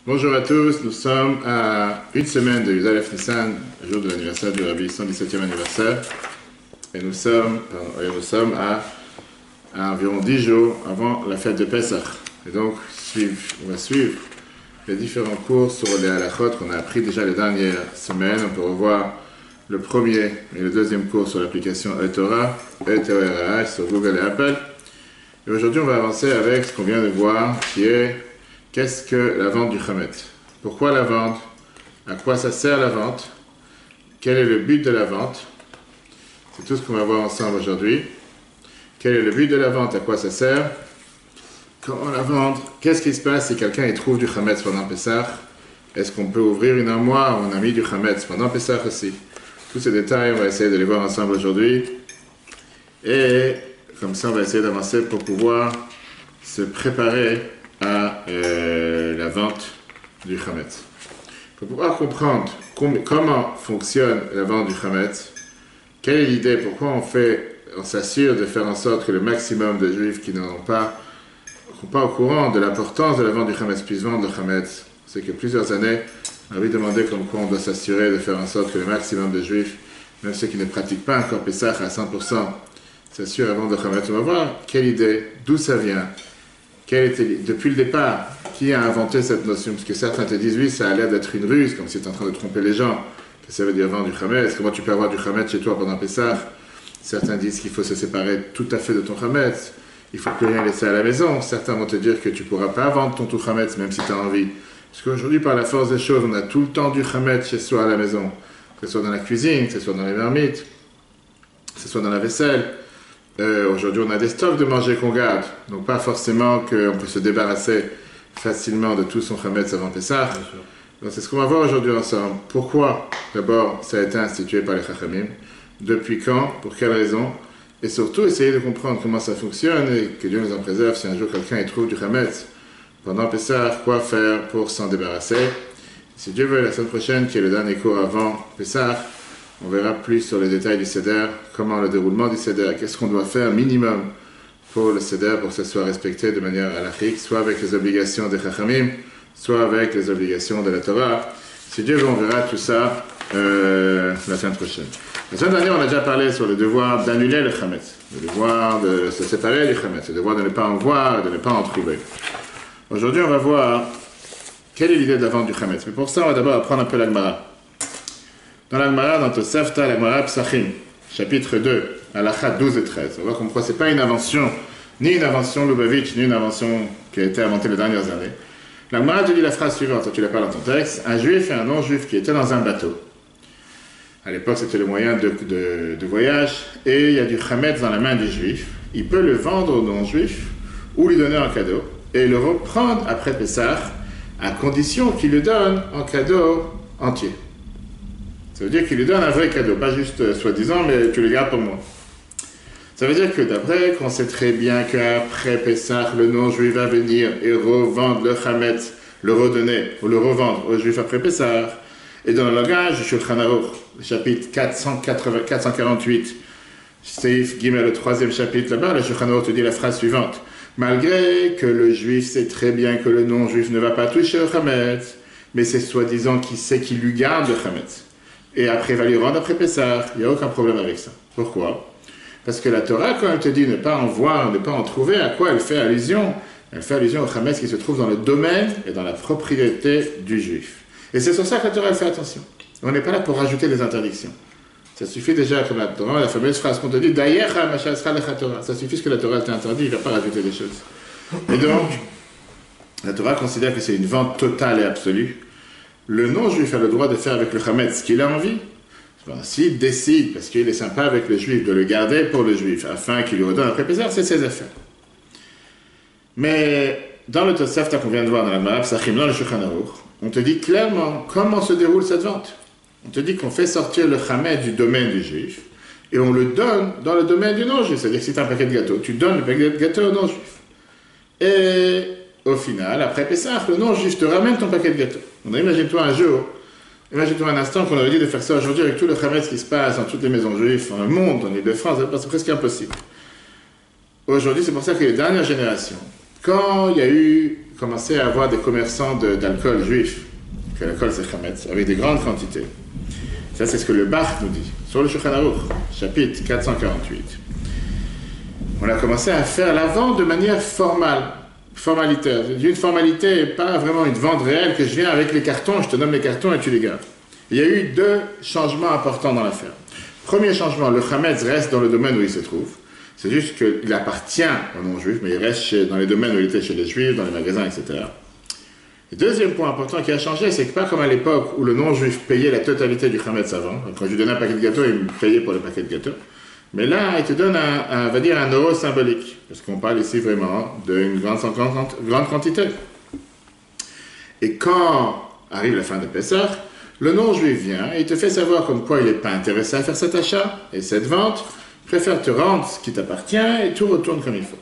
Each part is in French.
Bonjour à tous, nous sommes à une semaine de Yudalef Nissan, le jour de l'anniversaire du Rabbi, 117e anniversaire. Et nous sommes à environ 10 jours avant la fête de Pessah. Et donc, on va suivre les différents cours sur les halachot qu'on a appris déjà les dernières semaines. On peut revoir le premier et le deuxième cours sur l'application eTorah, eTorah sur Google et Apple. Et aujourd'hui, on va avancer avec ce qu'on vient de voir, qui est qu'est-ce que la vente du Chametz? Pourquoi la vente? À quoi ça sert la vente? Quel est le but de la vente? C'est tout ce qu'on va voir ensemble aujourd'hui. Quel est le but de la vente? À quoi ça sert? Comment la vendre? Qu'est-ce qui se passe si quelqu'un y trouve du Chametz pendant Pessah? Est-ce qu'on peut ouvrir une armoire où on a mis du Chametz pendant Pessah aussi? Tous ces détails, on va essayer de les voir ensemble aujourd'hui. Et comme ça, on va essayer d'avancer pour pouvoir se préparer à la vente du Chametz. Pour pouvoir comprendre comment fonctionne la vente du Chametz, quelle est l'idée, pourquoi on s'assure de faire en sorte que le maximum de Juifs qui ne sont pas au courant de l'importance de la vente du Chametz puissent vendre le Chametz. C'est que plusieurs années, on avait demandé comme quoi on doit s'assurer de faire en sorte que le maximum de Juifs, même ceux qui ne pratiquent pas encore Pessah à 100%, s'assurent de vendre le Chametz. On va voir quelle idée, d'où ça vient. Depuis le départ, qui a inventé cette notion? Parce que certains te disent, oui, ça a l'air d'être une ruse, comme si tu es en train de tromper les gens. Que ça veut dire vendre du Chametz. Comment tu peux avoir du Chametz chez toi pendant Pessah? Certains disent qu'il faut se séparer tout à fait de ton Chametz. Il ne faut plus rien laisser à la maison. Certains vont te dire que tu ne pourras pas vendre ton tout Chametz, même si tu as envie. Parce qu'aujourd'hui, par la force des choses, on a tout le temps du Chametz chez soi à la maison. Que ce soit dans la cuisine, que ce soit dans les marmites, que ce soit dans la vaisselle. Aujourd'hui, on a des stocks de manger qu'on garde. Donc, pas forcément qu'on peut se débarrasser facilement de tout son Chametz avant Pessah. Donc, c'est ce qu'on va voir aujourd'hui ensemble. Pourquoi, d'abord, ça a été institué par les Chachamim? Depuis quand? Pour quelles raisons? Et surtout, essayer de comprendre comment ça fonctionne et que Dieu nous en préserve si un jour quelqu'un y trouve du Chametz pendant Pessah, quoi faire pour s'en débarrasser. Si Dieu veut, la semaine prochaine, qui est le dernier cours avant Pessah, on verra plus sur les détails du Seder, comment le déroulement du Seder, qu'est-ce qu'on doit faire minimum pour le Seder, pour que ça soit respecté de manière halachique, soit avec les obligations des Chachamim, soit avec les obligations de la Torah. Si Dieu veut, on verra tout ça la semaine prochaine. La semaine dernière, on a déjà parlé sur le devoir d'annuler le Chametz, le devoir de se séparer du Chametz, le devoir de ne pas en voir et de ne pas en trouver. Aujourd'hui, on va voir quelle est l'idée de la vente du Chametz. Mais pour ça, on va d'abord apprendre un peu la Gemara. Dans la Gemara, dans Tosafta, la Gemara Psachim, chapitre 2, halakha 12 et 13. On voit comme quoi ce n'est pas une invention, ni une invention Lubavitch, ni une invention qui a été inventée les dernières années. La Gemara te dit la phrase suivante, tu l'as pas dans ton texte: un juif et un non-juif qui étaient dans un bateau. À l'époque, c'était le moyen de voyage, et il y a du Chametz dans la main du juif. Il peut le vendre au non-juif, ou lui donner en cadeau, et le reprendre après Pessah, à condition qu'il le donne en cadeau entier. Ça veut dire qu'il lui donne un vrai cadeau, pas juste soi-disant, mais tu le gardes pour moi. Ça veut dire que d'après qu'on sait très bien qu'après Pessah, le non-juif va venir et revendre le Chametz, le redonner ou le revendre au juif après Pessah. Et dans le langage du Shulchan Aruch, le chapitre 448, Seif Gimel, le troisième chapitre là-bas, le Shulchan Aruch te dit la phrase suivante: malgré que le juif sait très bien que le non-juif ne va pas toucher au Chametz, mais c'est soi-disant qu'il sait qu'il lui garde le Chametz. Et après, il va lui rendre après Pessah. Il n'y a aucun problème avec ça. Pourquoi? Parce que la Torah, quand elle te dit ne pas en voir, ne pas en trouver, à quoi elle fait allusion? Elle fait allusion au Chametz qui se trouve dans le domaine et dans la propriété du juif. Et c'est sur ça que la Torah elle fait attention. On n'est pas là pour rajouter des interdictions. Ça suffit déjà, comme la Torah, la fameuse phrase qu'on te dit, Dayecha machasra lecha Torah. Ça suffit ce que la Torah t'a interdit, il ne va pas rajouter des choses. Et donc, la Torah considère que c'est une vente totale et absolue. Le non-juif a le droit de faire avec le Chametz ce qu'il a envie. S'il décide, parce qu'il est sympa avec le juif, de le garder pour le juif, afin qu'il lui redonne après Pessah, c'est ses affaires. Mais dans le Tosafta qu'on vient de voir dans la Gemara Psachim, dans le Shulchan Aruch, on te dit clairement comment se déroule cette vente. On te dit qu'on fait sortir le Chametz du domaine du juif, et on le donne dans le domaine du non-juif. C'est-à-dire que si tu as un paquet de gâteaux, tu donnes le paquet de gâteaux au non-juif. Et au final, après Pessah, le non-juif te ramène ton paquet de gâteaux. Imagine-toi un jour, imagine-toi un instant qu'on aurait dit de faire ça aujourd'hui avec tout le Chametz qui se passe dans toutes les maisons juives, dans le monde, en Ile-de-France, c'est presque impossible. Aujourd'hui, c'est pour ça que les dernières générations, quand commençait à avoir des commerçants d'alcool juifs, que l'alcool c'est chametz, avec des grandes quantités. Ça, c'est ce que le Bach nous dit, sur le Shulchan Aruch, chapitre 448. On a commencé à faire la vente de manière formalitaire. Une formalité et pas vraiment une vente réelle que je viens avec les cartons, je te donne les cartons et tu les gardes. Il y a eu deux changements importants dans l'affaire. Premier changement, le chametz reste dans le domaine où il se trouve. C'est juste qu'il appartient aux non-juifs, mais il reste dans les domaines où il était chez les juifs, dans les magasins, etc. Le deuxième point important qui a changé, c'est que pas comme à l'époque où le non-juif payait la totalité du chametz avant. Quand je lui donnais un paquet de gâteaux, il me payait pour le paquet de gâteaux. Mais là, il te donne on va dire, un euro symbolique. Parce qu'on parle ici vraiment d'une grande quantité. Et quand arrive la fin de Pessah, le non-juif vient et il te fait savoir comme quoi il n'est pas intéressé à faire cet achat et cette vente, préfère te rendre ce qui t'appartient et tout retourne comme il faut.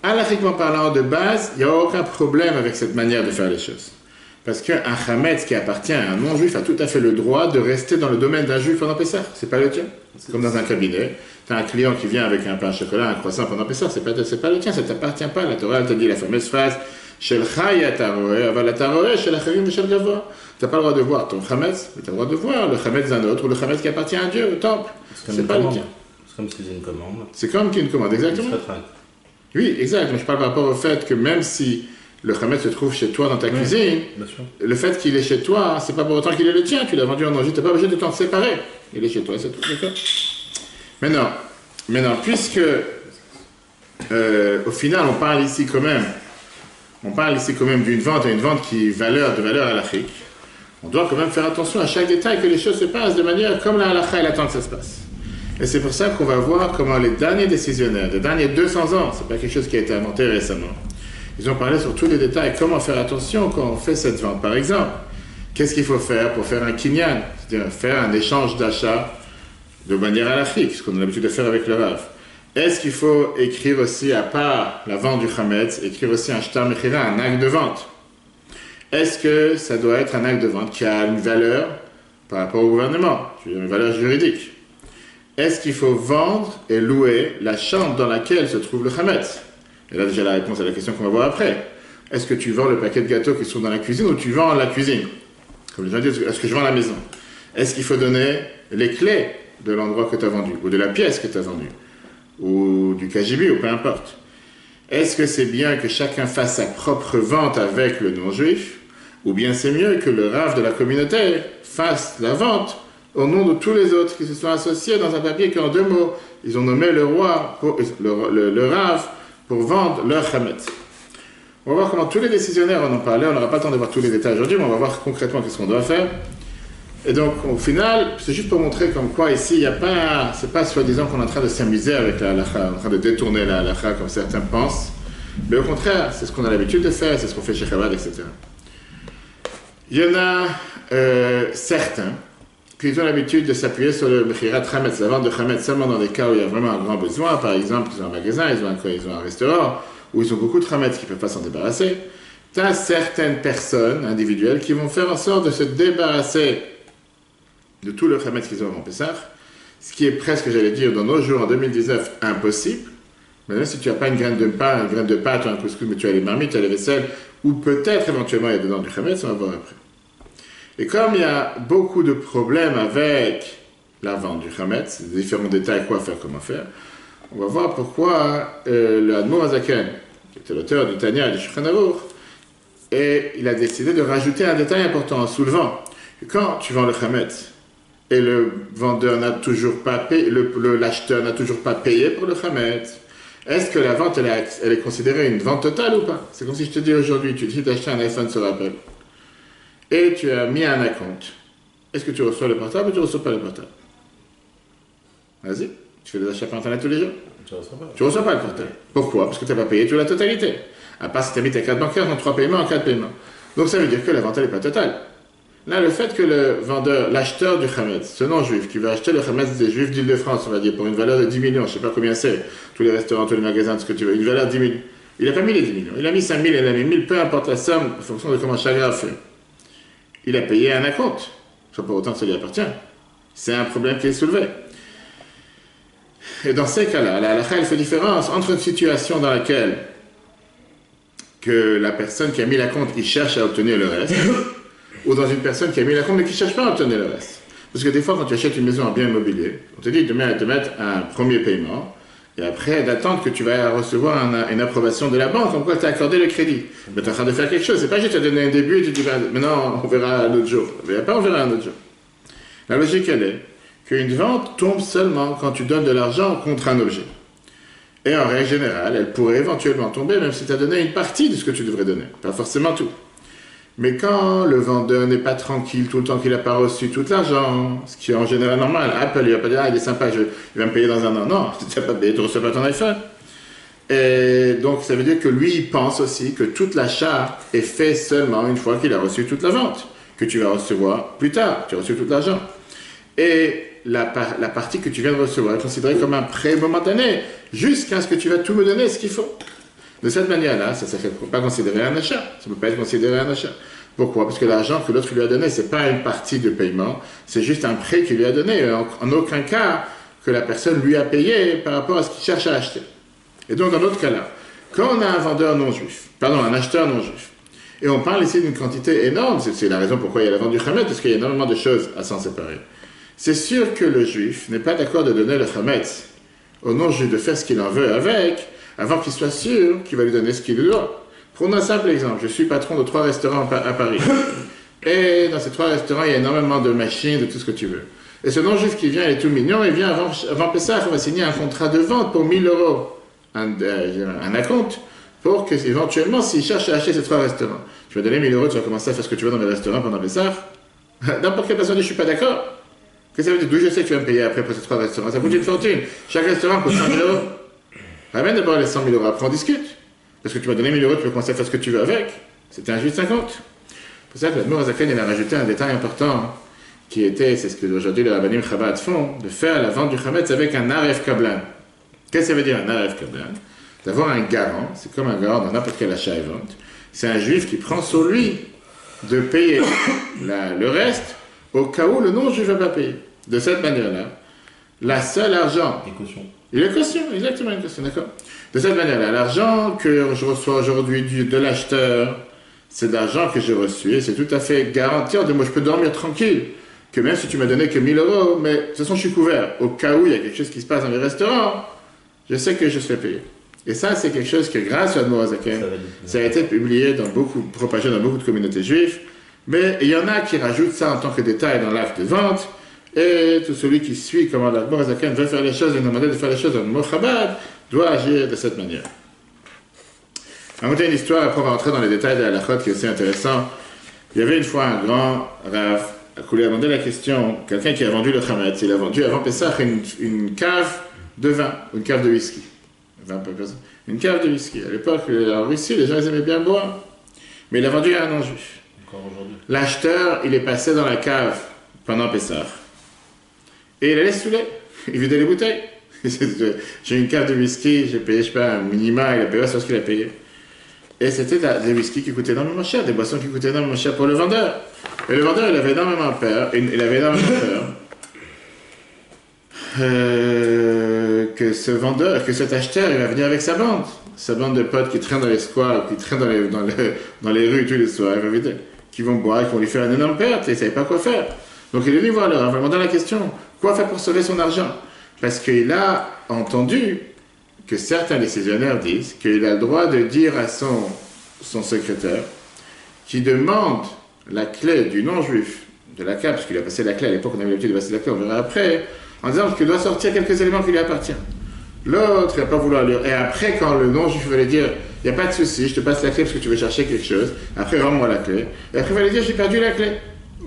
Halachiquement parlant, de base, il n'y a aucun problème avec cette manière de faire les choses. Parce qu'un chametz qui appartient à un non-juif a tout à fait le droit de rester dans le domaine d'un juif pendant Pessah. C'est pas le tien. C'est comme dans un cabinet. Tu as un client qui vient avec un pain au chocolat, un croissant pendant Pessah, c'est pas le tien, ça ne t'appartient pas. La Torah, elle te dit la fameuse phrase Shel chaya taroé, aval taroé, shel acherim et shel gavoa. Tu n'as pas le droit de voir ton chametz, mais tu as le droit de voir le chametz d'un autre ou le chametz qui appartient à Dieu, au temple. C'est pas le tien. C'est comme si c'était une commande. C'est comme une commande, exactement. Oui, exact. Mais je parle par rapport au fait que même si le chametz se trouve chez toi dans ta cuisine, le fait qu'il est chez toi, c'est pas pour autant qu'il est le tien. Tu l'as vendu en danger, tu n'as pas besoin de t'en séparer. Il est chez toi, c'est tout. D'accord. Maintenant, puisque au final, on parle ici quand même d'une vente, et une vente qui est de valeur halachique, on doit quand même faire attention à chaque détail, que les choses se passent de manière comme la halakha elle attend que ça se passe. Et c'est pour ça qu'on va voir comment les derniers décisionnaires, des derniers 200 ans, c'est pas quelque chose qui a été inventé récemment, ils ont parlé sur tous les détails, comment faire attention quand on fait cette vente. Par exemple, qu'est-ce qu'il faut faire pour faire un kinyan, c'est-à-dire faire un échange d'achat de manière halachique, ce qu'on a l'habitude de faire avec le Rav. Est-ce qu'il faut écrire aussi, à part la vente du chametz, écrire aussi un shtar mechira, un acte de vente? Est-ce que ça doit être un acte de vente qui a une valeur par rapport au gouvernement, une valeur juridique? Est-ce qu'il faut vendre et louer la chambre dans laquelle se trouve le chametz? Et là, déjà, la réponse à la question qu'on va voir après. Est-ce que tu vends le paquet de gâteaux qui sont dans la cuisine ou tu vends la cuisine? Comme les gens disent, est-ce que je vends la maison? Est-ce qu'il faut donner les clés de l'endroit que tu as vendu, ou de la pièce que tu as vendue, ou du KGB, ou peu importe? Est-ce que c'est bien que chacun fasse sa propre vente avec le non-juif, ou bien c'est mieux que le Rav de la communauté fasse la vente au nom de tous les autres qui se sont associés dans un papier qui, en 2 mots, ils ont nommé le roi, le Rav, pour vendre leur chametz. On va voir comment tous les décisionnaires en ont parlé. On n'aura pas le temps de voir tous les détails aujourd'hui, mais on va voir concrètement qu'est-ce qu'on doit faire. Et donc, au final, c'est juste pour montrer comme quoi ici, il n'y a pas, c'est pas soi-disant qu'on est en train de s'amuser avec la halakha, en train de détourner la halakha comme certains pensent. Mais au contraire, c'est ce qu'on a l'habitude de faire, c'est ce qu'on fait chez Chabad, etc. Il y en a certains qui ont l'habitude de s'appuyer sur le mechirat chametz, la vente de chametz seulement dans des cas où il y a vraiment un grand besoin. Par exemple, ils ont un magasin, ils ont un restaurant, où ils ont beaucoup de chametz qui ne peuvent pas s'en débarrasser. Tu as certaines personnes individuelles qui vont faire en sorte de se débarrasser de tout le chametz qu'ils ont en Pessah, ce qui est presque, j'allais dire, dans nos jours, en 2019, impossible. Maintenant, si tu n'as pas une graine de pain, une graine de pâte ou un couscous, mais tu as les marmites, tu as les vaisselles, ou peut-être éventuellement il y a dedans du chametz, on va voir après. Et comme il y a beaucoup de problèmes avec la vente du chametz, des différents détails, quoi faire, comment faire, on va voir pourquoi le Admor Hazaken, qui était l'auteur du Tanya et du Shulchan Aruch, et il a décidé de rajouter un détail important en soulevant que quand tu vends le chametz et le vendeur n'a toujours pas payé, l'acheteur n'a toujours pas payé pour le chametz, est-ce que la vente elle est considérée une vente totale ou pas? C'est comme si je te dis aujourd'hui, tu décides d'acheter un iPhone sur Apple et tu as mis un acompte. Est-ce que tu reçois le portable ou tu ne reçois pas le portable? Vas-y, tu fais des achats par internet tous les jours? Tu ne reçois pas le portable. Pourquoi? Parce que tu n'as pas payé toute la totalité. À part si tu as mis ta carte bancaire en 3 paiements, en 4 paiements. Donc ça veut dire que la vente n'est pas totale. Là, le fait que le vendeur, l'acheteur du chametz, ce non-juif, qui veut acheter le chametz des juifs d'Île-de-France, on va dire, pour une valeur de 10 millions, je ne sais pas combien c'est, tous les restaurants, tous les magasins, tout ce que tu veux, une valeur de 10 millions. Il n'a pas mis les 10 millions. Il a mis 5 000, il a mis 1 000, peu importe la somme, en fonction de comment chaque graphe fait. Il a payé un acompte. Soit pour autant que ça lui appartient. C'est un problème qui est soulevé. Et dans ces cas-là, la halakha, elle fait différence entre une situation dans laquelle que la personne qui a mis la compte, il cherche à obtenir le reste, ou dans une personne qui a mis la compte mais qui ne cherche pas à obtenir le reste. Parce que des fois, quand tu achètes une maison en bien immobilier, on te dit de mettre un premier paiement, et après d'attendre que tu vas recevoir une approbation de la banque, comme quoi tu as accordé le crédit. Mais tu es en train de faire quelque chose, c'est pas juste te donner un début et tu dis, maintenant on verra un autre jour. Mais pas on verra un autre jour. La logique, elle est qu'une vente tombe seulement quand tu donnes de l'argent contre un objet. Et en règle générale, elle pourrait éventuellement tomber même si tu as donné une partie de ce que tu devrais donner, pas forcément tout. Mais quand le vendeur n'est pas tranquille tout le temps qu'il n'a pas reçu tout l'argent, ce qui est en général normal, Apple il va pas dire il est sympa, il va me payer dans un an. Non, tu n'as pas payé, tu ne reçois pas ton iPhone. Et donc ça veut dire que lui il pense aussi que tout l'achat est fait seulement une fois qu'il a reçu toute la vente, que tu vas recevoir plus tard, tu as reçu tout l'argent. Et la partie que tu viens de recevoir est considérée comme un prêt momentané, jusqu'à ce que tu vas tout me donner ce qu'il faut. De cette manière-là, ça ne peut pas considérer un achat. Ça ne peut pas être considéré un achat. Pourquoi? Parce que l'argent que l'autre lui a donné, ce n'est pas une partie de paiement, c'est juste un prêt qu'il lui a donné. En aucun cas que la personne lui a payé par rapport à ce qu'il cherche à acheter. Et donc, dans notre cas-là, quand on a un vendeur non-juif, pardon, un acheteur non-juif, et on parle ici d'une quantité énorme, c'est la raison pourquoi il y a la vente du chametz, parce qu'il y a énormément de choses à s'en séparer. C'est sûr que le juif n'est pas d'accord de donner le chametz au non-juif, de faire ce qu'il en veut avec, avant qu'il soit sûr qu'il va lui donner ce qu'il lui doit. Prenons un simple exemple. Je suis patron de 3 restaurants à Paris. Et dans ces 3 restaurants, il y a énormément de machines, de tout ce que tu veux. Et ce non-juif qui vient, il est tout mignon, il vient avant Pessah, on va signer un contrat de vente pour 1 000 €, un acompte, pour que, éventuellement, s'il cherche à acheter ces 3 restaurants, tu vas donner 1 000 €, tu vas commencer à faire ce que tu veux dans les restaurants pendant Pessah. N'importe quelle personne dit, je ne suis pas d'accord. Qu'est-ce que ça veut dire? D'où je sais que tu vas me payer après pour ces 3 restaurants? Ça coûte une fortune. Chaque restaurant coûte 100 000 €. Ramène d'abord les 100 000 €, après on discute. Parce que tu m'as donné 1 000 €, tu peux commencer à faire ce que tu veux avec. C'était un juif 50. C'est pour ça que l'Admor Azaken, il a rajouté un détail important, qui était, c'est ce que aujourd'hui les Rabbanim Chabad font, de faire la vente du Chametz avec un Aref Kablan. Qu'est-ce que ça veut dire un Aref Kablan? D'avoir un garant, c'est comme un garant dans n'importe quel achat et vente. C'est un juif qui prend sur lui de payer le reste au cas où le non-juif ne va pas payer. De cette manière-là, la seule argent... Il est caution, exactement une caution, d'accord. De cette manière-là, l'argent que je reçois aujourd'hui de l'acheteur, c'est de l'argent que j'ai reçu et c'est tout à fait garanti. Moi, je peux dormir tranquille, que même si tu m'as donné que 1 000 €, mais de toute façon, je suis couvert. Au cas où il y a quelque chose qui se passe dans les restaurants, je sais que je serai payé. Et ça, c'est quelque chose que, grâce à Admor Azaken, ça a été publié propagé dans beaucoup de communautés juives, mais il y en a qui rajoutent ça en tant que détail dans l'acte de vente. Et tout celui qui suit comment l'Admor Azaken veut faire les choses et nous demander de faire les choses dans le mot Chabad doit agir de cette manière. On va raconter une histoire, après on va rentrer dans les détails de la halachot qui est aussi intéressant. Il y avait une fois un grand Rav qui lui a demandé la question, quelqu'un qui a vendu le chametz, il a vendu avant Pessah une cave de vin, une cave de whisky. Une cave de whisky. À l'époque, en Russie, les gens ils aimaient bien boire, mais il a vendu à un non-juif. L'acheteur, il est passé dans la cave pendant Pessah. Et il allait se saouler, il vidait les bouteilles. J'ai une cave de whisky, j'ai payé, je sais pas, un minima, il a payé sur ce qu'il a payé. Et c'était des whisky qui coûtaient énormément cher, des boissons qui coûtaient énormément cher pour le vendeur. Et le vendeur, il avait énormément peur, que cet acheteur, il va venir avec sa bande de potes qui traînent dans les squares, qui traînent dans les rues tous les soirs, qui vont boire, qui vont lui faire une énorme perte, et il ne savait pas quoi faire. Donc il est venu voir le Rav, en demandant la question, quoi faire pour sauver son argent? Parce qu'il a entendu que certains décisionnaires disent qu'il a le droit de dire à son secrétaire, qui demande la clé du non-juif de la cave, parce qu'il a passé la clé, à l'époque on avait l'habitude de passer la clé, on verra après, en disant qu'il doit sortir quelques éléments qui lui appartiennent. L'autre, il va pas vouloir lire. Et après, quand le non-juif va lui dire, il n'y a pas de souci, je te passe la clé parce que tu veux chercher quelque chose, après rends-moi la clé. Et après, il va lui dire, j'ai perdu la clé.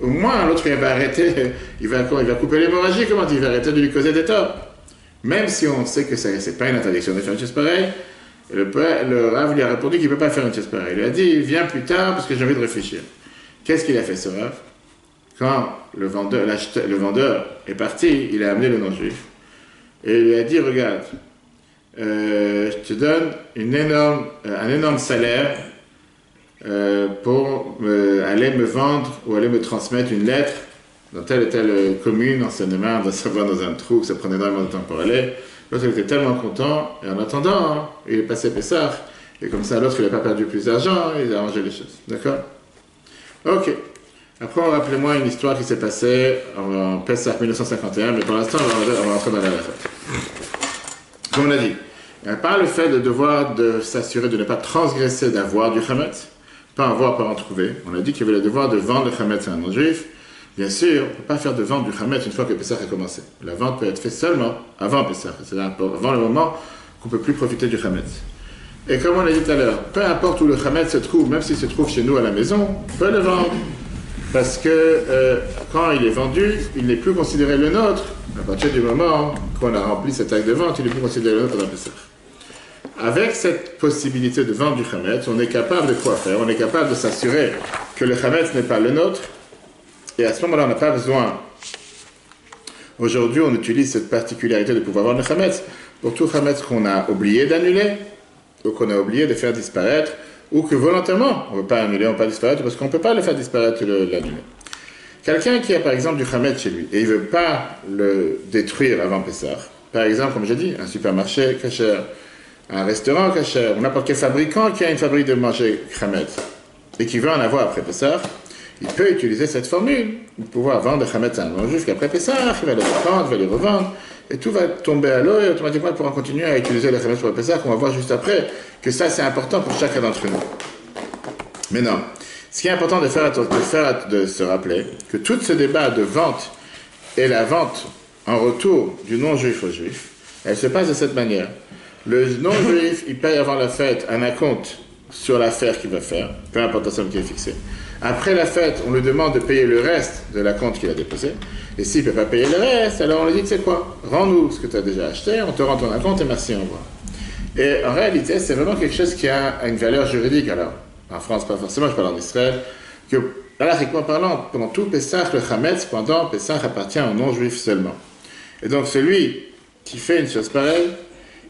Au moins, l'autre, il va arrêter, il va couper l'hémorragie, comment il va arrêter de lui causer des torts. Même si on sait que ce n'est pas une interdiction de faire une chose pareille, le Rav lui a répondu qu'il ne peut pas faire une chose pareille. Il lui a dit, viens plus tard parce que j'ai envie de réfléchir. Qu'est-ce qu'il a fait, ce Rav? Quand le vendeur est parti, il a amené le non-juif. Et il lui a dit, regarde, je te donne un énorme salaire pour aller me vendre ou aller me transmettre une lettre dans telle et telle commune, anciennement, dans un trou, que ça prenait énormément de temps pour aller. L'autre était tellement content, et en attendant, il est passé Pessah, Et comme ça, l'autre, il n'a pas perdu plus d'argent, il a arrangé les choses. D'accord? Ok. Après, rappelez-moi une histoire qui s'est passée en Pessah 1951, mais pour l'instant, on va rentrer dans la halachot. Comme on a dit, par le fait de devoir s'assurer de ne pas transgresser d'avoir du chametz, pas avoir, pas en trouver, on a dit qu'il y avait le devoir de vendre le chametz à un non-juif. Bien sûr, on ne peut pas faire de vente du chametz une fois que Pessah a commencé. La vente peut être faite seulement avant Pessah, c'est-à-dire avant le moment qu'on ne peut plus profiter du chametz. Et comme on a dit tout à l'heure, peu importe où le chametz se trouve, même s'il se trouve chez nous à la maison, on peut le vendre. Parce que quand il est vendu, il n'est plus considéré le nôtre. À partir du moment qu'on a rempli cet acte de vente, il n'est plus considéré le nôtre dans Pessah. Avec cette possibilité de vendre du chametz, on est capable de quoi faire? On est capable de s'assurer que le chametz n'est pas le nôtre. Et à ce moment-là, on n'a pas besoin. Aujourd'hui, on utilise cette particularité de pouvoir vendre le chametz pour tout chametz qu'on a oublié d'annuler, ou qu'on a oublié de faire disparaître, ou que volontairement, on ne veut pas annuler, on ne veut pas disparaître, parce qu'on ne peut pas le faire disparaître, l'annuler. Quelqu'un qui a par exemple du chametz chez lui, et il ne veut pas le détruire avant Pessah, par exemple, comme j'ai dit, un supermarché kasher, un restaurant kasher, ou n'importe quel fabricant qui a une fabrique de manger chametz, et qui veut en avoir après Pessah, il peut utiliser cette formule, de pouvoir vendre le chametz à un non-juif qu'après Pessah, il va les reprendre, il va les revendre, et tout va tomber à l'eau, et automatiquement il pourra continuer à utiliser le chametz pour le Pessah, qu'on va voir juste après, que ça c'est important pour chacun d'entre nous. Mais non, ce qui est important de se rappeler, que tout ce débat de vente et la vente en retour du non-juif au juif, elle se passe de cette manière. Le non-juif, il paye avant la fête un acompte sur l'affaire qu'il va faire, peu importe la somme qui est fixée. Après la fête, on lui demande de payer le reste de la compte qu'il a déposé. Et s'il ne peut pas payer le reste, alors on lui dit, tu sais quoi, rends-nous ce que tu as déjà acheté, on te rend ton acompte et merci, au revoir. Et en réalité, c'est vraiment quelque chose qui a une valeur juridique. Alors, en France, pas forcément, je parle en Israël, que, halakhiquement parlant, pendant tout Pessah, le chametz, pendant Pessah, appartient aux non-juifs seulement. Et donc, celui qui fait une chose pareille,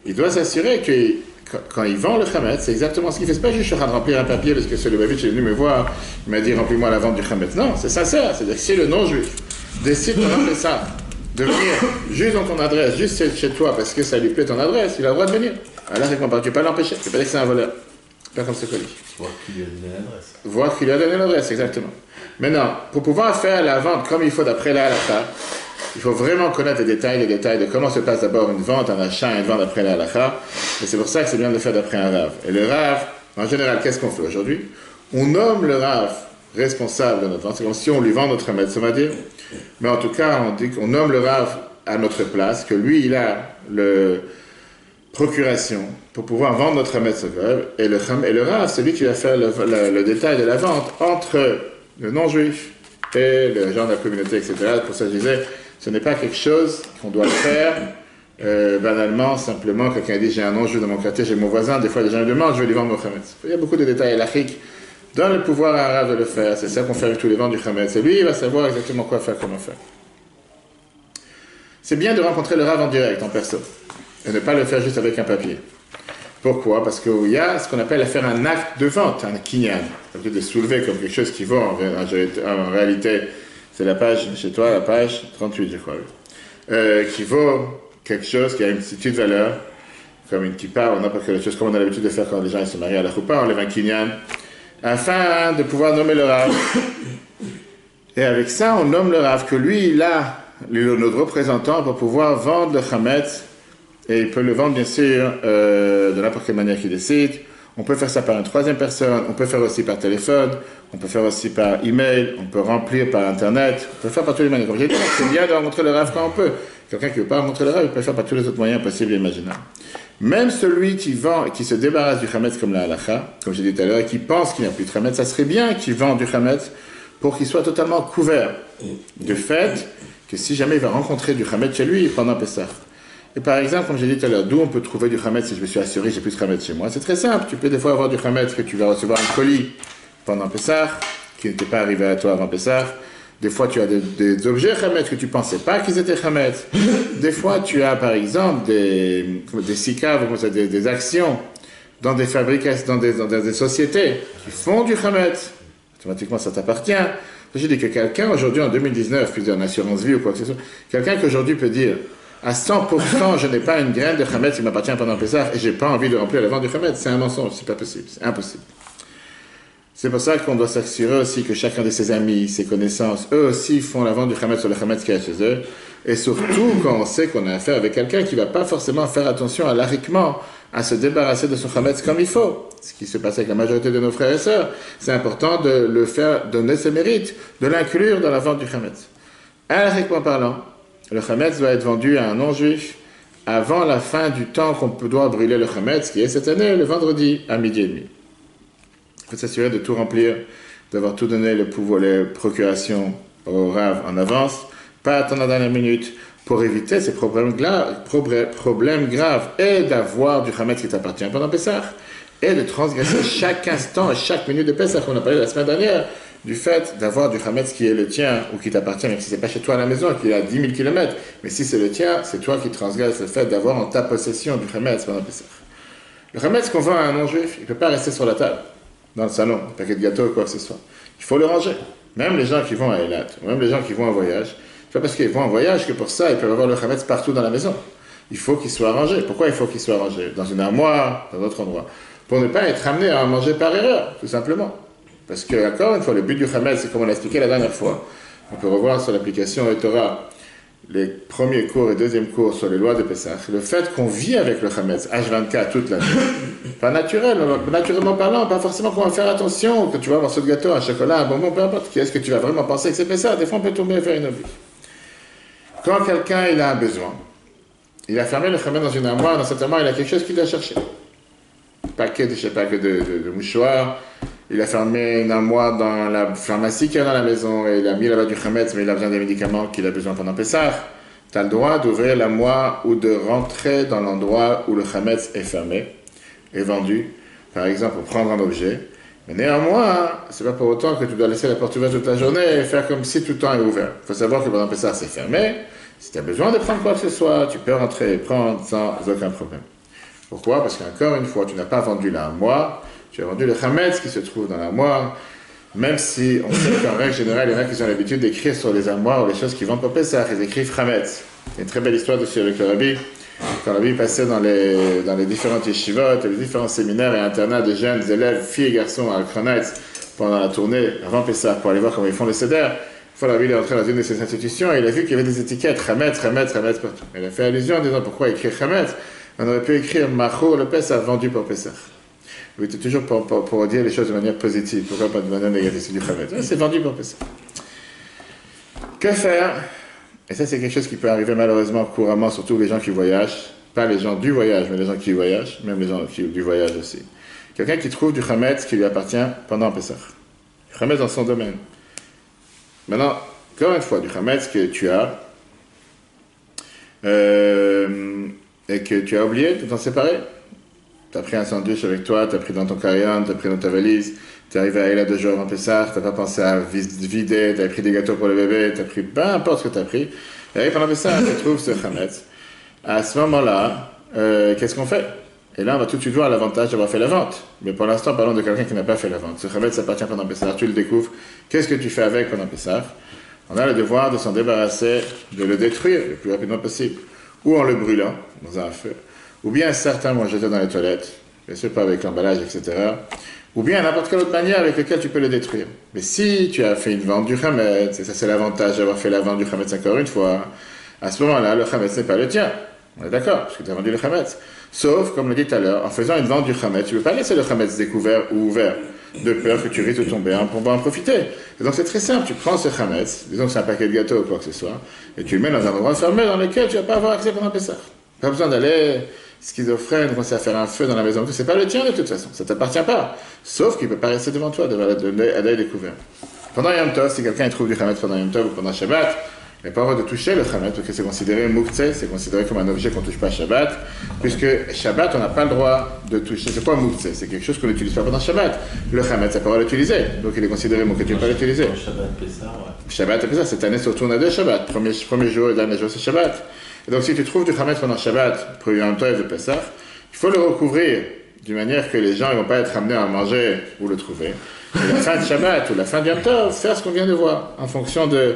il doit s'assurer que quand il vend le chametz, c'est exactement ce qu'il fait. C'est pas juste je suis en train de remplir un papier parce que ce Lubavitch est venu me voir, il m'a dit remplis-moi la vente du chametz. Non, c'est sincère. C'est-à-dire que si le non-juif décide pendant Pessah de venir juste dans ton adresse, juste chez toi, parce que ça lui plaît ton adresse, il a le droit de venir. Alors, tu ne peux pas l'empêcher. Tu ne peux pas dire que c'est un voleur. Pas comme ce colis. Voir qu'il lui a donné l'adresse. Voir qu'il lui a donné l'adresse, exactement. Maintenant, pour pouvoir faire la vente comme il faut d'après la halakha, il faut vraiment connaître les détails de comment se passe d'abord une vente, un achat et une vente d'après la halakha. Et c'est pour ça que c'est bien de le faire d'après un rave. Et le rave, en général, qu'est-ce qu'on fait aujourd'hui? On nomme le rave responsable de notre vente. C'est comme si on lui vend notre chametz, on va dire. Mais en tout cas, on dit qu'on nomme le rave à notre place, que lui, il a le procuration pour pouvoir vendre notre chametz au veuve. Et le rave, c'est lui qui va faire le détail de la vente entre le non-juif et les gens de la communauté, etc. Pour ça, je disais, ce n'est pas quelque chose qu'on doit faire banalement, simplement. Quelqu'un dit, j'ai un non-juif dans mon quartier, j'ai mon voisin, des fois les gens me demandent, je vais lui vendre mon chametz. Il y a beaucoup de détails halachiques dans le pouvoir arabe de le faire. C'est ça qu'on fait avec tous les ventes du chametz. Et lui, il va savoir exactement quoi faire, comment faire. C'est bien de rencontrer le rave en direct, en personne, et ne pas le faire juste avec un papier. Pourquoi? Parce qu'il y a ce qu'on appelle faire un acte de vente, un kinyan. Ça veut dire de soulever comme quelque chose qui vaut en réalité, c'est la page, chez toi, la page 38, je crois. Qui vaut quelque chose qui a une petite valeur, comme une kippa ou n'importe quelle chose, comme on a l'habitude de faire quand les gens ils se marient à la choupa, on lève un kinyan, afin de pouvoir nommer le rave. Et avec ça, on nomme le rave, que lui, il a notre représentant pour pouvoir vendre le chametz. Et il peut le vendre, bien sûr, de n'importe quelle manière qu'il décide. On peut faire ça par une troisième personne, on peut faire aussi par téléphone, on peut faire aussi par email, on peut remplir par Internet, on peut faire par toutes les manières. Comme j'ai dit, c'est bien de rencontrer le rave quand on peut. Quelqu'un qui ne veut pas rencontrer le rave, il peut le faire par tous les autres moyens possibles et imaginables. Même celui qui vend et qui se débarrasse du chametz comme la halakha, comme j'ai dit tout à l'heure, et qui pense qu'il n'y a plus de chametz, ça serait bien qu'il vende du chametz pour qu'il soit totalement couvert. De fait, que si jamais il va rencontrer du chametz chez lui pendant Pessah. Et par exemple, comme j'ai dit tout à l'heure, d'où on peut trouver du chametz si je me suis assuré que j'ai plus de chametz chez moi? C'est très simple. Tu peux des fois avoir du chametz que tu vas recevoir un colis pendant Pessah, qui n'était pas arrivé à toi avant Pessah. Des fois, tu as des objets chametz que tu ne pensais pas qu'ils étaient chametz. Des fois, tu as par exemple des sikav, des actions dans des fabrications, dans des sociétés qui font du chametz. Automatiquement, ça t'appartient. J'ai dit que quelqu'un aujourd'hui en 2019, puis en assurance vie ou quoi que ce soit, quelqu'un qui aujourd'hui peut dire à 100%, je n'ai pas une graine de Chametz qui m'appartient pendant Pessah et je n'ai pas envie de remplir la vente du Chametz. C'est un mensonge, c'est pas possible, c'est impossible. C'est pour ça qu'on doit s'assurer aussi que chacun de ses amis, ses connaissances, eux aussi font la vente du Chametz sur le Chametz qui est chez eux. Et surtout quand on sait qu'on a affaire avec quelqu'un qui ne va pas forcément faire attention à l'arriquement, à se débarrasser de son Chametz comme il faut. Ce qui se passe avec la majorité de nos frères et sœurs. C'est important de le faire donner ses mérites, de l'inclure dans la vente du Chametz. Arriquement parlant, le Chametz doit être vendu à un non-juif avant la fin du temps qu'on doit brûler le Chametz, qui est cette année, le vendredi à 12h30. Il faut s'assurer de tout remplir, d'avoir tout donné le pouvoir, les procurations au Rav en avance, pas attendre la dernière minute pour éviter ces problèmes graves et d'avoir du Chametz qui t'appartient pendant Pessah et de transgresser chaque instant et chaque minute de Pessah, qu'on a parlé la semaine dernière, du fait d'avoir du Chametz qui est le tien ou qui t'appartient, même si c'est pas chez toi à la maison, qu'il est à 10 000 km, mais si c'est le tien, c'est toi qui transgresses le fait d'avoir en ta possession du Chametz pendant Pessah. Le Chametz qu'on vend à un non-juif, il ne peut pas rester sur la table, dans le salon, un paquet de gâteaux ou quoi que ce soit. Il faut le ranger. Même les gens qui vont à Eilat, ou même les gens qui vont en voyage, c'est pas parce qu'ils vont en voyage que pour ça, ils peuvent avoir le Chametz partout dans la maison. Il faut qu'il soit rangé. Pourquoi il faut qu'il soit rangé? Dans une armoire, dans d'autres endroits. Pour ne pas être amené à en manger par erreur, tout simplement. Parce que, encore une fois, le but du Chametz, c'est comme on l'a expliqué la dernière fois. On peut revoir sur l'application Torah les premiers cours et deuxièmes cours sur les lois de Pessah. Le fait qu'on vit avec le Chametz, H24, toute l'année, pas naturel, naturellement parlant, pas forcément qu'on va faire attention, que tu vas avoir ce gâteau, un chocolat, un bonbon, peu importe. Qu'est-ce que tu vas vraiment penser que c'est Pessah? Des fois, on peut tomber et faire une oubli. Quand quelqu'un il a un besoin, il a fermé le Chametz dans une armoire, dans cette armoire, il a quelque chose qu'il doit chercher. Paquet de, je sais pas, de mouchoirs. Il a fermé une armoire dans la pharmacie qu'il y a dans la maison et il a mis là-bas du Chametz, mais il a besoin des médicaments qu'il a besoin pendant Pessah. Tu as le droit d'ouvrir l'armoire ou de rentrer dans l'endroit où le Chametz est fermé et vendu, par exemple, pour prendre un objet. Mais néanmoins, c'est pas pour autant que tu dois laisser la porte ouverte toute la journée et faire comme si tout le temps est ouvert. Il faut savoir que pendant Pessah, c'est fermé. Si tu as besoin de prendre quoi que ce soit, tu peux rentrer et prendre sans aucun problème. Pourquoi? Parce qu'encore une fois, tu n'as pas vendu l'armoire, tu as vendu le Chametz qui se trouve dans l'armoire, même si on sait qu'en règle générale, il y en a qui ont l'habitude d'écrire sur les armoires ou les choses qui vendent pour Pessah, ils écrivent Chametz. Il y a une très belle histoire dessus avec le Rabbi. Quand le Rabbi passait dans les différentes yeshivot, les différents séminaires et internats de jeunes élèves, filles et garçons à Kronitz, pendant la tournée avant Pessah, pour aller voir comment ils font le Seder, une fois le Rabbi est entré dans une de ces institutions et il a vu qu'il y avait des étiquettes Chametz, Chametz, Chametz partout. Il a fait allusion en disant pourquoi écrire Chametz. On aurait pu écrire Macho le Pessah, vendu pour Pessah. Oui, c'est toujours pour dire les choses de manière positive, pourquoi pas de manière négative, c'est du Chametz. C'est vendu pour Pessah. Que faire? Et ça, c'est quelque chose qui peut arriver malheureusement couramment, surtout les gens qui voyagent. Pas les gens du voyage, mais les gens qui voyagent, même les gens du voyage aussi. Quelqu'un qui trouve du Chametz qui lui appartient pendant Pessah. Du Chametz dans son domaine. Maintenant, encore une fois, du Chametz que tu as, et que tu as oublié de t'en séparer. Tu as pris un sandwich avec toi, tu as pris dans ton carry-on, tu as pris dans ta valise, tu es arrivé à Eilat 2 jours avant Pessah, tu n'as pas pensé à vider, tu as pris des gâteaux pour le bébé, tu as pris peu importe ce que tu as pris. Et pendant Pessah, tu trouves ce Chametz. À ce moment-là, qu'est-ce qu'on fait? Et là, on va tout de suite voir l'avantage d'avoir fait la vente. Mais pour l'instant, parlons de quelqu'un qui n'a pas fait la vente. Ce Chametz appartient pendant Pessah, tu le découvres. Qu'est-ce que tu fais avec pendant Pessah? On a le devoir de s'en débarrasser, de le détruire le plus rapidement possible. Ou en le brûlant dans un feu, ou bien certainement jeter dans les toilettes, bien sûr pas avec l'emballage, etc. Ou bien n'importe quelle autre manière avec laquelle tu peux le détruire. Mais si tu as fait une vente du Chametz, et ça c'est l'avantage d'avoir fait la vente du Chametz encore une fois, à ce moment-là, le Chametz n'est pas le tien. On est d'accord, parce que tu as vendu le Chametz. Sauf, comme le dit tout à l'heure, en faisant une vente du Chametz, tu ne peux pas laisser le Chametz découvert ou ouvert, de peur que tu risques de tomber pour en profiter. Et donc c'est très simple, tu prends ce Chametz, disons que c'est un paquet de gâteaux ou quoi que ce soit, et tu le mets dans un endroit fermé dans lequel tu ne vas pas avoir accès pendant Pessah. Pas besoin d'aller schizophrène, commencer à faire un feu dans la maison, c'est pas le tien de toute façon, ça ne t'appartient pas. Sauf qu'il ne peut pas rester devant toi, devant l'œil découvert. Pendant Yom Tov, si quelqu'un trouve du Chametz pendant Yom Tov ou pendant Shabbat, il n'y a pas le droit de toucher le Chametz, parce que c'est considéré Mouktsé, c'est considéré comme un objet qu'on ne touche pas à Shabbat, puisque Shabbat, on n'a pas le droit de toucher. C'est quoi Mouktsé? C'est quelque chose qu'on n'utilise pas pendant Shabbat. Le Chametz, ça peut pas l'utiliser, donc il est considéré Mouktsé, tu ne peux pas l'utiliser. Shabbat, Pessah, ouais. Shabbat et Pessah, cette année, surtout on a 2 Shabbats. Premier jour et dernier jour, c'est Shabbat. Et donc si tu trouves du Chametz pendant Shabbat, pour Yom Tov et Pessah, il faut le recouvrir d'une manière que les gens ne vont pas être amenés à manger ou le trouver. Et la fin de Shabbat ou la fin de Yom Tov, faire ce qu'on vient de voir, en fonction de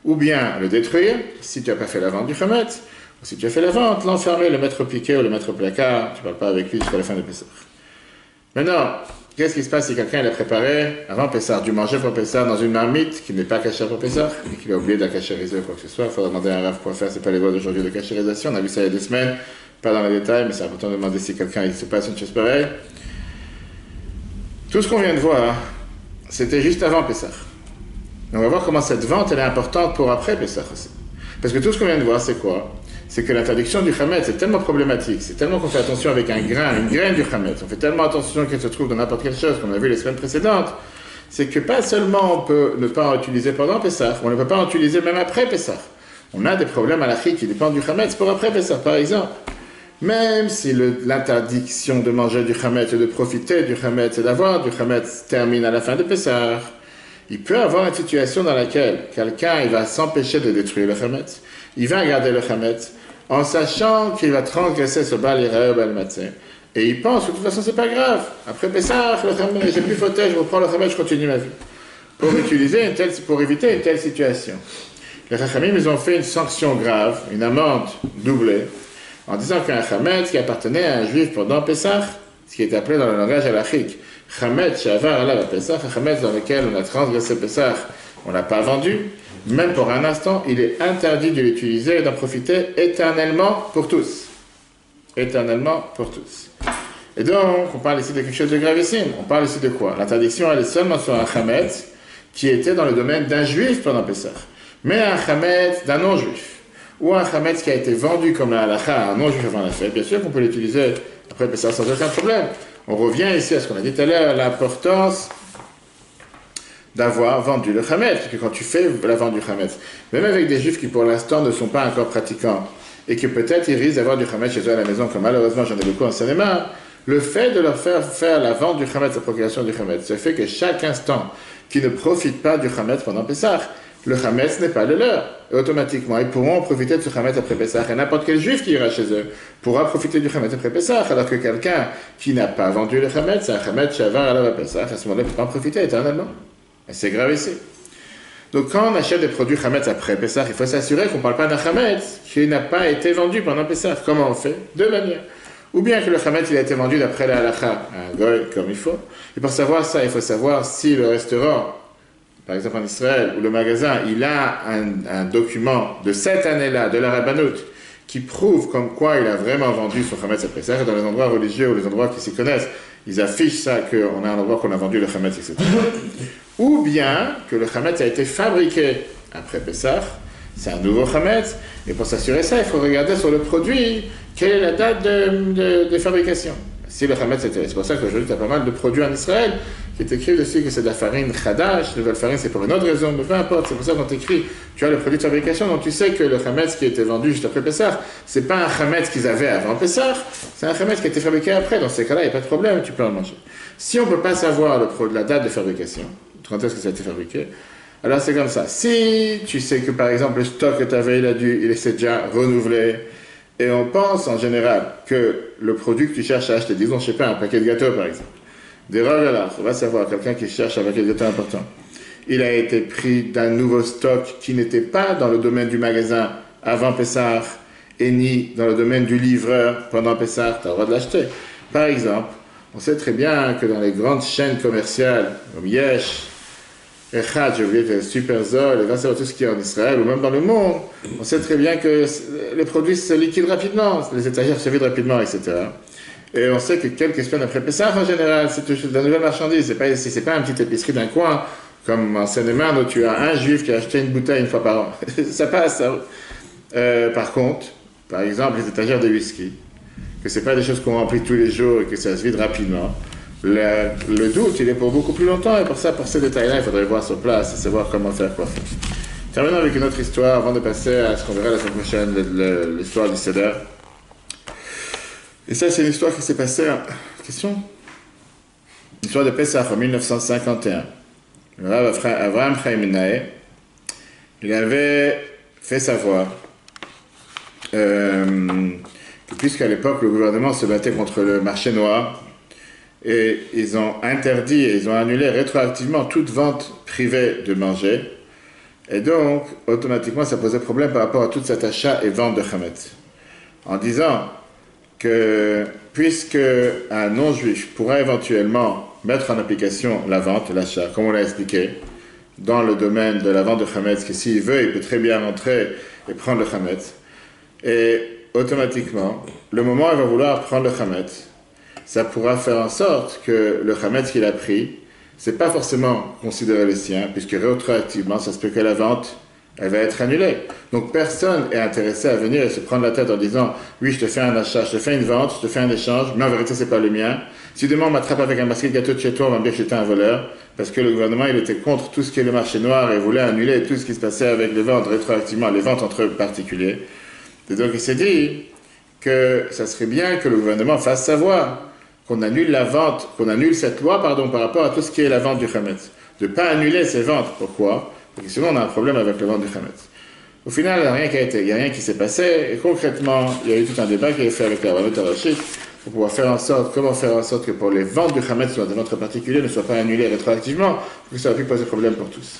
ou bien le détruire, si tu n'as pas fait la vente du Chametz, Si tu as fait la vente, l'enfermer, le mettre au piquet ou le mettre au placard, tu ne parles pas avec lui jusqu'à la fin de Pessah. Maintenant, qu'est-ce qui se passe si quelqu'un l'a préparé avant Pessah, du manger pour Pessah dans une marmite qui n'est pas cachée pour Pessah et qu'il a oublié de la cachériser ou quoi que ce soit? Il faudra demander à un rave quoi faire, c'est pas les lois d'aujourd'hui de cachérisation, on a vu ça il y a 2 semaines, pas dans les détails, mais c'est important de demander si quelqu'un il se passe une chose pareille. Tout ce qu'on vient de voir, c'était juste avant Pessah. On va voir comment cette vente elle est importante pour après Pessah aussi. Parce que tout ce qu'on vient de voir, c'est quoi? C'est que l'interdiction du Hametz c'est tellement problématique, c'est tellement qu'on fait attention avec un grain, une graine du Hametz, on fait tellement attention qu'elle se trouve dans n'importe quelle chose, comme on a vu les semaines précédentes, c'est que pas seulement on peut ne pas en utiliser pendant Pessah, on ne peut pas en utiliser même après Pessah. On a des problèmes à la qui dépendent du Hametz pour après Pessah, par exemple. Même si l'interdiction de manger du Hametz et de profiter du Hametz et d'avoir du Hametz termine à la fin de Pessah, il peut y avoir une situation dans laquelle quelqu'un il va s'empêcher de détruire le Hametz, il va garder le Hametz, en sachant qu'il va transgresser ce Bal Yireh ou Bal Matzeh. Et il pense que de toute façon c'est pas grave. Après Pessah, le Hametz, j'ai plus fauté, je reprends le Hametz, je continue ma vie. Pour éviter une telle situation. Les Chachamim, ils ont fait une sanction grave, une amende doublée, en disant qu'un Hametz qui appartenait à un juif pendant Pessah, ce qui est appelé dans le langage halachique, Hametz Shavar Alav Pessah, un Hametz dans lequel on a transgressé Pessah, on l'a pas vendu, même pour un instant, il est interdit de l'utiliser et d'en profiter éternellement pour tous. Éternellement pour tous. Et donc, on parle ici de quelque chose de gravissime. On parle ici de quoi? L'interdiction, elle est seulement sur un Hametz qui était dans le domaine d'un juif pendant Pessah. Mais un Hametz d'un non-juif. Ou un Hametz qui a été vendu comme la halakha à un non-juif avant la fête. Bien sûr qu'on peut l'utiliser après Pessah sans aucun problème. On revient ici à ce qu'on a dit tout à l'heure, l'importance d'avoir vendu le Hametz, parce que quand tu fais la vente du Hametz, même avec des juifs qui pour l'instant ne sont pas encore pratiquants, et que peut-être ils risquent d'avoir du Hametz chez eux à la maison, comme malheureusement j'en ai beaucoup en cinéma, le fait de leur faire la vente du Hametz, la procuration du Hametz, ça fait que chaque instant qui ne profite pas du Hametz pendant Pessah, le Hametz n'est pas le leur. Et automatiquement, ils pourront profiter de ce Hametz après Pessah. Et n'importe quel juif qui ira chez eux pourra profiter du Hametz après Pessah, alors que quelqu'un qui n'a pas vendu le Hametz, c'est un Hametz Shavar Alav Pessah, à ce moment-là, il ne peut pas en profiter éternellement. Et c'est grave ici. Donc quand on achète des produits Hametz après Pessah, il faut s'assurer qu'on ne parle pas d'un Hametz qui n'a pas été vendu pendant Pessah. Comment on fait? Deux manières. Ou bien que le Hametz il a été vendu d'après la halakha à un goy comme il faut. Et pour savoir ça, il faut savoir si le restaurant, par exemple en Israël, ou le magasin, il a un document de cette année-là, de la Rabbanout, qui prouve comme quoi il a vraiment vendu son Hametz après Pessah. Dans les endroits religieux ou les endroits qui s'y connaissent, ils affichent ça, qu'on a un endroit qu'on a vendu le Hametz, etc. Ou bien que le Hametz a été fabriqué après Pessah, c'est un nouveau Hametz, et pour s'assurer ça, il faut regarder sur le produit quelle est la date de fabrication. Si le Hametz c'est pour ça qu'aujourd'hui, tu as pas mal de produits en Israël qui t'écrivent dessus que c'est de la farine Khadash, la nouvelle farine c'est pour une autre raison, mais peu importe, c'est pour ça qu'on t'écrit, tu as le produit de fabrication, donc tu sais que le Hametz qui a été vendu juste après Pessah, c'est pas un Hametz qu'ils avaient avant Pessah, c'est un Hametz qui a été fabriqué après, dans ces cas-là, il n'y a pas de problème, tu peux en manger. Si on ne peut pas savoir la date de fabrication, quand est-ce que ça a été fabriqué, alors c'est comme ça. Si tu sais que par exemple le stock que tu avais, il s'est déjà renouvelé, et on pense en général que le produit que tu cherches à acheter, disons, je sais pas, un paquet de gâteaux par exemple, des rollers, on va savoir, quelqu'un qui cherche un paquet de gâteaux important, il a été pris d'un nouveau stock qui n'était pas dans le domaine du magasin avant Pessah, et ni dans le domaine du livreur pendant Pessah, tu as le droit de l'acheter. Par exemple, on sait très bien que dans les grandes chaînes commerciales, comme Yesh, Echad, j'ai oublié Superzol, et va savoir tout ce qui est en Israël, ou même dans le monde, on sait très bien que les produits se liquident rapidement, les étagères se vident rapidement, etc. Et on sait que quelques semaines après Pessah, en général, c'est de la nouvelle marchandise, c'est pas une petite épicerie d'un coin, comme en Seine-et-Marne, où tu as un juif qui a acheté une bouteille une fois par an. Ça passe, ça. Par contre, par exemple, les étagères de whisky, que c'est pas des choses qu'on remplit tous les jours et que ça se vide rapidement. Le doute, il est pour beaucoup plus longtemps, et pour ça, pour ces détails-là, il faudrait voir sur place et savoir comment faire, quoi faire. Terminons avec une autre histoire avant de passer à ce qu'on verra la semaine prochaine, l'histoire du Seder. Et ça, c'est une histoire qui s'est passée. Question? L'histoire de Pessah en 1951. Le Rav Avraham Chaim Menahe, il avait fait savoir que puisqu'à l'époque, le gouvernement se battait contre le marché noir, et ils ont interdit et ils ont annulé rétroactivement toute vente privée de manger. Et donc, automatiquement, ça posait problème par rapport à tout cet achat et vente de Hametz. en disant que puisque un non-juif pourra éventuellement mettre en application la vente, l'achat, comme on l'a expliqué, dans le domaine de la vente de Chametz, que s'il veut, il peut très bien rentrer et prendre le Chametz. Et automatiquement, le moment où il va vouloir prendre le Chametz, ça pourra faire en sorte que le Chametz qu'il a pris, c'est pas forcément considéré le sien, puisque rétroactivement, ça se peut que la vente, elle va être annulée. Donc personne est intéressé à venir et se prendre la tête en disant « Oui, je te fais un achat, je te fais une vente, je te fais un échange, mais en vérité, c'est pas le mien. Si demain on m'attrape avec un basket de gâteau de chez toi, on va me dire que j'étais un voleur, parce que le gouvernement, il était contre tout ce qui est le marché noir et voulait annuler tout ce qui se passait avec les ventes rétroactivement, les ventes entre particuliers. Et donc il s'est dit que ça serait bien que le gouvernement fasse savoir qu'on annule la vente, qu'on annule cette loi, par rapport à tout ce qui est la vente du Chametz. De ne pas annuler ces ventes. Pourquoi? Parce que sinon on a un problème avec la vente du Chametz. Au final, il n'y a rien qui s'est passé, et concrètement, il y a eu tout un débat qui est fait avec la Rabbanout Harashit pour pouvoir comment faire en sorte que pour les ventes du Chametz dans des ventes particulières ne soient pas annulées rétroactivement, pour que ça aurait pu poser problème pour tous.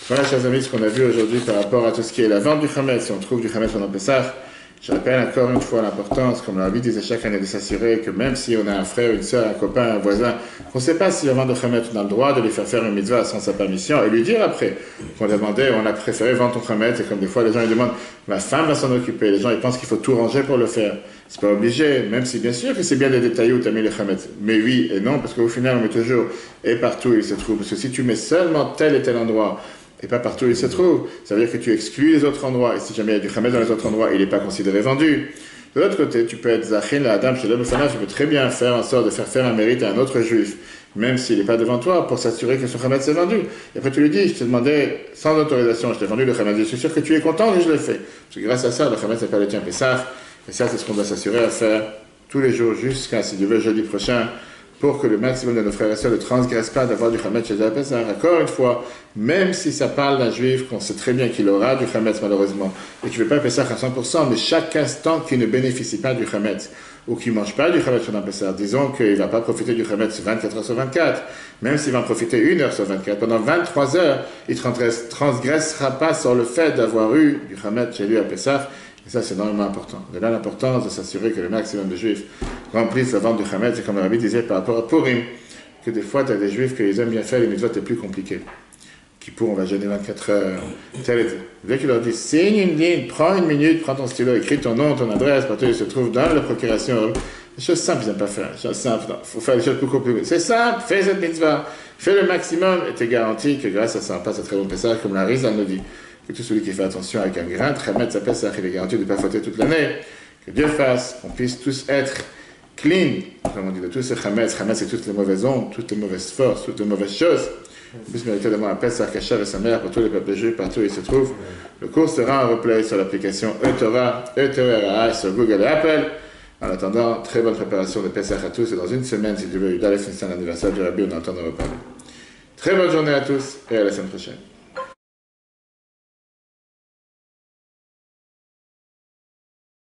Voilà, chers amis, ce qu'on a vu aujourd'hui par rapport à tout ce qui est la vente du Chametz. Si on trouve du Chametz pendant Pessah, je rappelle encore une fois l'importance, comme l'Arabie disait chaque année, de s'assurer que même si on a un frère, une soeur, un copain, un voisin, qu'on ne sait pas si avant de Chametz, on a le droit de lui faire faire une mitzvah sans sa permission et lui dire après qu'on demandait, on a préféré vendre ton Chametz, et comme des fois les gens ils demandent, ma femme va s'en occuper, les gens ils pensent qu'il faut tout ranger pour le faire. C'est pas obligé, même si bien sûr que c'est bien de détailler où tu as mis le Chametz. Mais oui et non, parce qu'au final on met toujours et partout il se trouve. Parce que si tu mets seulement tel et tel endroit, et pas partout où il se trouve, ça veut dire que tu exclus les autres endroits, et si jamais il y a du Chametz dans les autres endroits, il n'est pas considéré vendu. De l'autre côté, tu peux être Zachin, la Adam, chez l'homme tu peux très bien faire en sorte de faire un mérite à un autre juif, même s'il n'est pas devant toi, pour s'assurer que son Chametz est vendu. Et après tu lui dis, je te demandais, sans autorisation, je t'ai vendu le Chametz, je suis sûr que tu es content, et je l'ai fait. Parce que grâce à ça, le Chametz n'est pas le tien Pessah, et ça c'est ce qu'on doit s'assurer à faire tous les jours, jusqu'à, si Dieu veut, jeudi prochain, pour que le maximum de nos frères et sœurs ne transgressent pas d'avoir du Chametz chez eux. Encore une fois, même si ça parle d'un juif qu'on sait très bien qu'il aura du Chametz malheureusement, et tu ne veux pas Pessah à 100%, mais chaque instant qu'il ne bénéficie pas du Chametz, ou qu'il ne mange pas du Chametz pendant Pessah, disons qu'il ne va pas profiter du Chametz 24 heures sur 24, même s'il va en profiter 1 heure sur 24, pendant 23 heures, il ne transgressera pas sur le fait d'avoir eu du Chametz chez lui à Pessah. Et ça, c'est énormément important. De là, l'importance de s'assurer que le maximum de juifs remplissent la vente du Chametz. Et comme le Rabbi disait par rapport à Purim, que des fois, tu as des juifs qui aiment bien faire les mitzvot les plus compliqués. Kippour, on va jeûner 24 heures. Dès qu'il leur dit, signe une ligne, prends une minute, prends ton stylo, écris ton nom, ton adresse, partout il se trouve dans la procuration. Les choses simples, ils n'aiment pas faire. Les choses simples, il faut faire les choses plus compliquées. C'est simple, fais cette mitzvah, fais le maximum, et tu es garanti que grâce à ça, on passe à très bon Pessah, comme la Rizal nous dit. Que tout celui qui fait attention avec un grain de Chametz à Pessah, il est garanti de ne pas fauter toute l'année. Que Dieu fasse, qu'on puisse tous être clean, comme on dit, de tous ces Chametz. Chametz, c'est toutes les mauvaises ondes, toutes les mauvaises forces, toutes les mauvaises choses. On puisse mériter d'avoir un Pessah Kasher et sa mère pour tous les peuples juifs, partout où ils se trouvent. Le cours sera en replay sur l'application eTorah, eTorah sur Google et Apple. En attendant, très bonne préparation de Pessah à tous. Et dans une semaine, si Dieu veut, c'est l'anniversaire du Rabbi, on entend en reparler. Très bonne journée à tous et à la semaine prochaine.